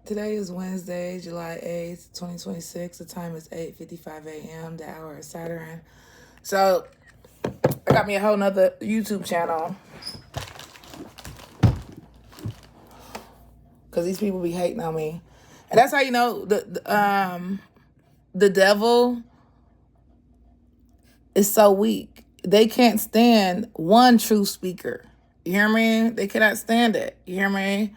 Today is Wednesday, July 8th, 2026. The time is 8:55 a.m. The hour is Saturn. So, I got me a whole nother YouTube channel. Because these people be hating on me. And that's how you know the devil is so weak. They can't stand one true speaker. You hear me? They cannot stand it. You hear me?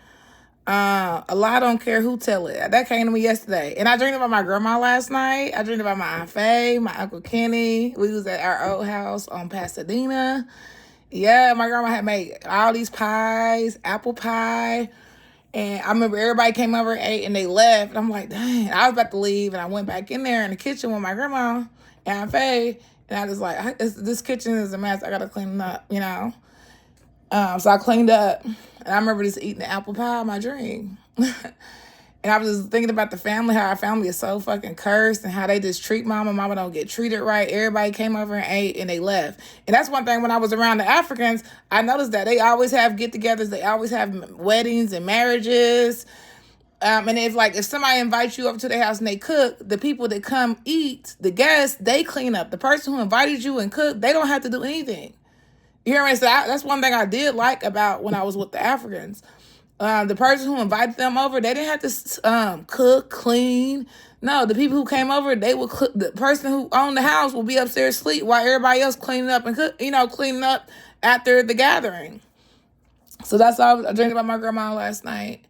A lot don't care who tell it. That came to me yesterday. And I dreamed about my grandma last night. I dreamed about my Aunt Faye, my Uncle Kenny. We was at our old house on Pasadena. Yeah, my grandma had made all these pies, apple pie. And I remember everybody came over and ate and they left. And I'm like, dang, I was about to leave. And I went back in there in the kitchen with my grandma and Aunt Faye. And I was like, this kitchen is a mess. I got to clean it up, you know. So I cleaned up, and I remember just eating the apple pie in my dream. And I was just thinking about the family, how our family is so fucking cursed and how they just treat mama. Mama don't get treated right. Everybody came over and ate and they left. And that's one thing when I was around the Africans, I noticed that they always have get-togethers. They always have weddings and marriages. And if somebody invites you over to their house and they cook, the people that come eat, the guests, they clean up. The person who invited you and cooked, they don't have to do anything. You hear me? So that's one thing I did like about when I was with the Africans. The person who invited them over, they didn't have to cook, clean. No, the people who came over, they would cook. The person who owned the house will be upstairs asleep while everybody else cleaning up and cleaning up after the gathering. So that's all I dreamed about my grandma last night.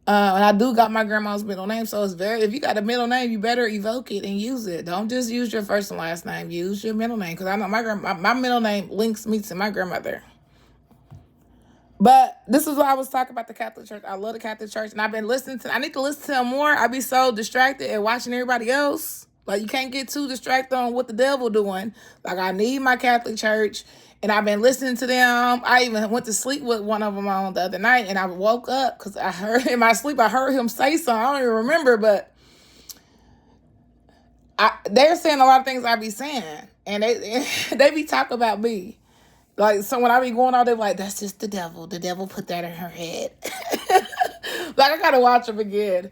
And I do got my grandma's middle name, so if you got a middle name, you better evoke it and use it. Don't just use your first and last name. Use your middle name, because I know my middle name links me to my grandmother. But this is why I was talking about the Catholic Church. I love the Catholic Church, and I need to listen to them more. I be so distracted at watching everybody else. Like, you can't get too distracted on what the devil doing. Like, I need my Catholic Church. And I've been listening to them. I even went to sleep with one of them on the other night. And I woke up because I heard in my sleep, I heard him say something. I don't even remember. But they're saying a lot of things I be saying. And they be talking about me. Like, so when I be going out, they're like, that's just the devil. The devil put that in her head. Like, I got to watch them again.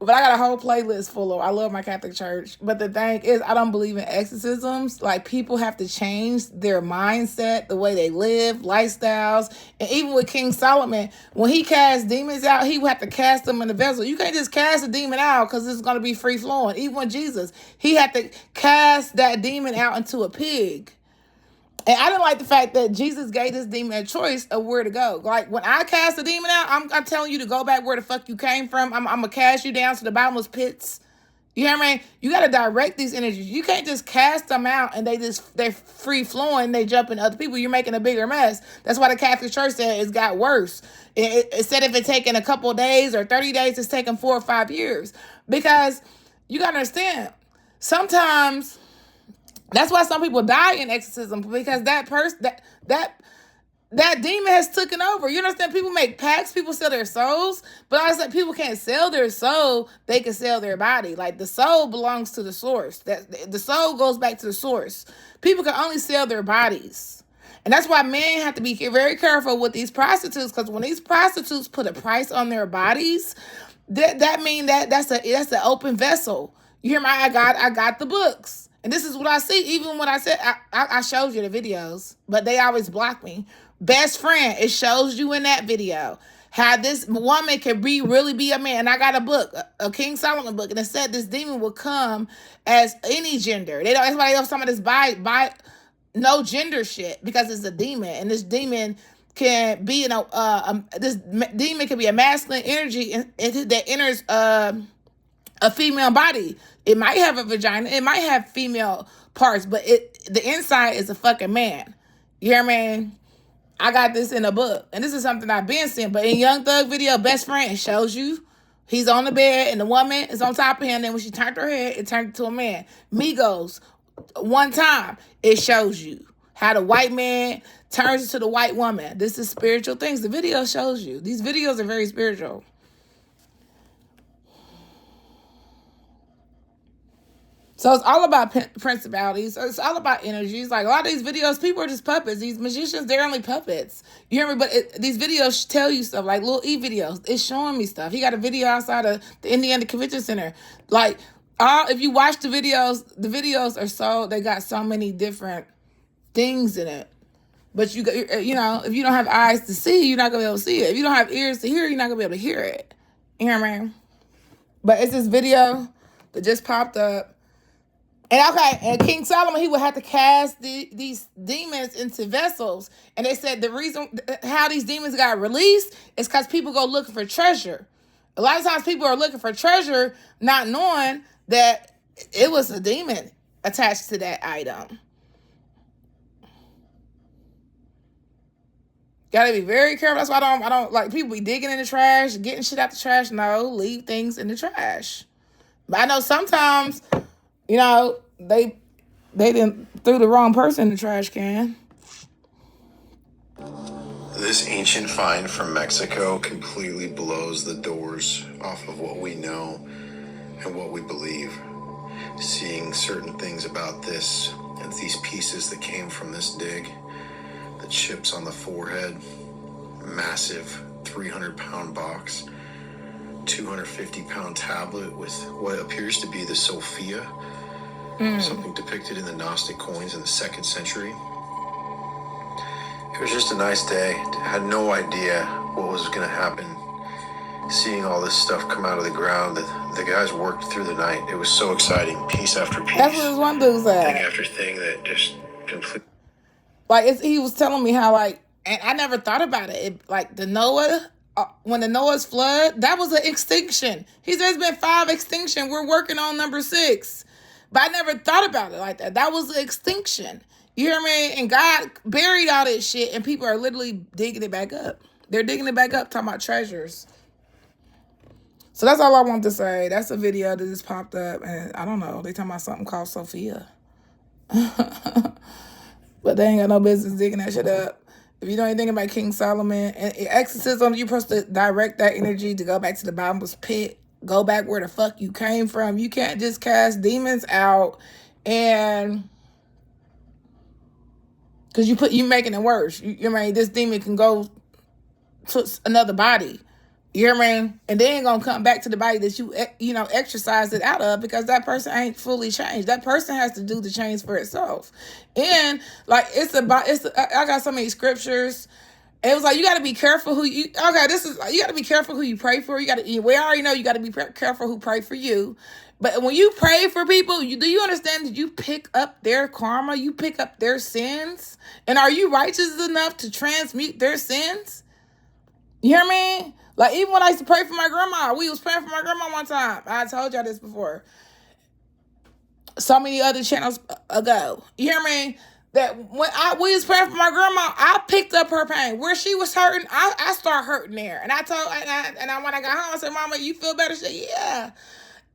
But I got a whole playlist full of, I love my Catholic Church. But the thing is, I don't believe in exorcisms. Like, people have to change their mindset, the way they live, lifestyles. And even with King Solomon, when he cast demons out, he would have to cast them in the vessel. You can't just cast a demon out because it's going to be free flowing. Even with Jesus, he had to cast that demon out into a pig. And I didn't like the fact that Jesus gave this demon a choice of where to go. Like, when I cast a demon out, I'm telling you to go back where the fuck you came from. I'm going to cast you down to the bottomless pits. You hear me? You got to direct these energies. You can't just cast them out and they're free flowing. They jump into other people. You're making a bigger mess. That's why the Catholic Church said it's got worse. Instead of it taking a couple of days or 30 days, it's taking 4 or 5 years. Because you got to understand, sometimes... That's why some people die in exorcism, because that demon has taken over. You understand? People make pacts, people sell their souls, but I said people can't sell their soul, they can sell their body. Like, the soul belongs to the source. The soul goes back to the source. People can only sell their bodies. And that's why men have to be very careful with these prostitutes, because when these prostitutes put a price on their bodies, that means that's an open vessel. You hear me? I got the books. And this is what I see. Even when I said, I showed you the videos, but they always block me. Best friend, it shows you in that video how this woman can really be a man. And I got a book, a King Solomon book, and it said this demon will come as any gender. That's why they don't some of this by no gender shit, because it's a demon, and this demon can be this demon can be a masculine energy that enters a female body. It might have a vagina. It might have female parts, but the inside is a fucking man. You hear me? I got this in a book, and this is something I've been seeing. But in Young Thug video, Best Friend, it shows you he's on the bed, and the woman is on top of him. And when she turned her head, it turned into a man. Migos, one time, it shows you how the white man turns into the white woman. This is spiritual things. The video shows you. These videos are very spiritual. So it's all about principalities. So it's all about energies. Like a lot of these videos, people are just puppets. These magicians, they're only puppets. You hear me? But these videos tell you stuff, like little videos. It's showing me stuff. He got a video outside of the Indiana Convention Center. Like, if you watch the videos are they got so many different things in it. But if you don't have eyes to see, you're not gonna be able to see it. If you don't have ears to hear, you're not gonna be able to hear it. You hear me? But it's this video that just popped up. And King Solomon, he would have to cast these demons into vessels. And they said the reason how these demons got released is because people go looking for treasure. A lot of times people are looking for treasure, not knowing that it was a demon attached to that item. Gotta be very careful. That's why I don't like people be digging in the trash, getting shit out the trash. No, leave things in the trash. But I know sometimes, they didn't threw the wrong person in the trash can. This ancient find from Mexico completely blows the doors off of what we know and what we believe. Seeing certain things about this and these pieces that came from this dig, the chips on the forehead, massive 300-pound box, 250-pound tablet with what appears to be the Sophia, something depicted in the Gnostic coins in the 2nd century. It was just a nice day. I had no idea what was going to happen. Seeing all this stuff come out of the ground, the guys worked through the night. It was so exciting, piece after piece. That's what this one dude said. Thing after thing that just completely... Like, he was telling me how, like, and I never thought about it. Like, when the Noah's flood, that was an extinction. He said there's been 5 extinction. We're working on number 6. But I never thought about it like that. That was an extinction. You hear me? And God buried all this shit, and people are literally digging it back up. They're digging it back up, talking about treasures. So that's all I want to say. That's a video that just popped up, and I don't know. They talking about something called Sophia. But they ain't got no business digging that shit up. If you know anything about King Solomon and exorcism, you're supposed to direct that energy to go back to the bottomless pit. Go back where the fuck you came from. You can't just cast demons out and because you making it worse. You mean this demon can go to another body. You hear me? And they ain't gonna come back to the body that you exercised it out of because that person ain't fully changed. That person has to do the change for itself. And like I got so many scriptures. It was like you gotta be careful you gotta be careful who you pray for. We already know you gotta be careful who pray for you. But when you pray for people, do you understand that you pick up their karma, you pick up their sins? And are you righteous enough to transmute their sins? You hear me? Like, even when I used to pray for my grandma, we was praying for my grandma one time. I told y'all this before. So many other channels ago. You hear me? That when we was praying for my grandma, I picked up her pain. Where she was hurting, I started hurting there. And when I got home, I said, Mama, you feel better? She said, yeah.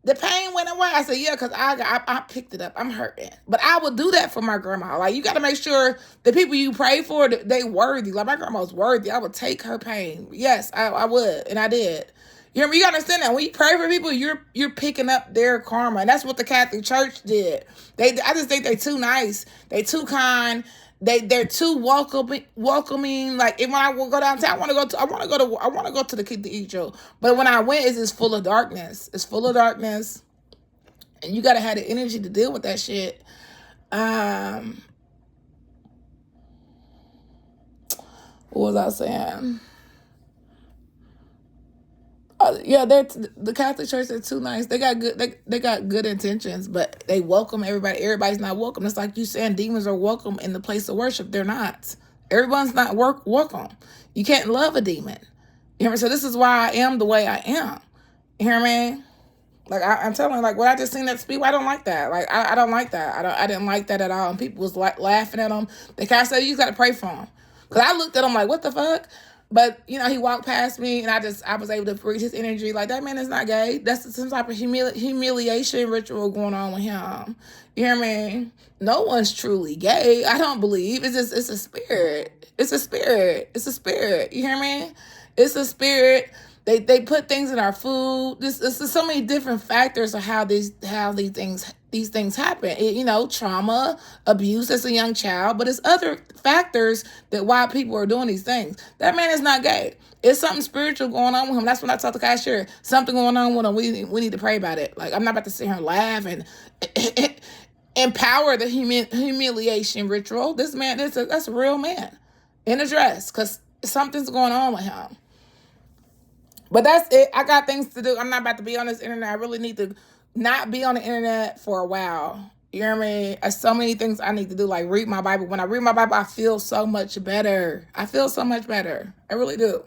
The pain went away. I said, yeah, because I picked it up. I'm hurting. But I would do that for my grandma. Like, you got to make sure the people you pray for, they worthy. Like, my grandma was worthy. I would take her pain. Yes, I would. And I did. You got to understand that. When you pray for people, you're picking up their karma. And that's what the Catholic Church did. I just think they too nice. They too kind. They're too welcoming. Like, when I go downtown, I want to go to the cathedral. But when I went, it's just full of darkness. It's full of darkness, and you gotta have the energy to deal with that shit. What was I saying? The Catholic Church is too nice. They got good. They got good intentions, but they welcome everybody. Everybody's not welcome. It's like you saying demons are welcome in the place of worship. They're not. Everyone's not welcome. You can't love a demon. You hear me? So this is why I am the way I am. You hear me? Like I'm telling you, like what I just seen that speak. I don't like that. Like I don't like that. I didn't like that at all. And people was like laughing at him. They kind of said you got to pray for him. Cause I looked at him like, what the fuck? But, he walked past me, and I was able to read his energy. Like, that man is not gay. That's some type of humiliation ritual going on with him. You hear me? No one's truly gay. I don't believe. It's a spirit. It's a spirit. It's a spirit. You hear me? It's a spirit. They put things in our food. This is so many different factors of how these things these things happen. Trauma, abuse as a young child, but it's other factors that why people are doing these things. That man is not gay. It's something spiritual going on with him. That's when I told the cashier, something going on with him. We need to pray about it. Like, I'm not about to sit here and laugh and empower the humiliation ritual. This man, that's a real man in a dress, because something's going on with him. But that's it. I got things to do. I'm not about to be on this internet. I really need to not be on the internet for a while. You know what I mean? There's so many things I need to do, like read my Bible. When I read my Bible, I feel so much better. I feel so much better. I really do.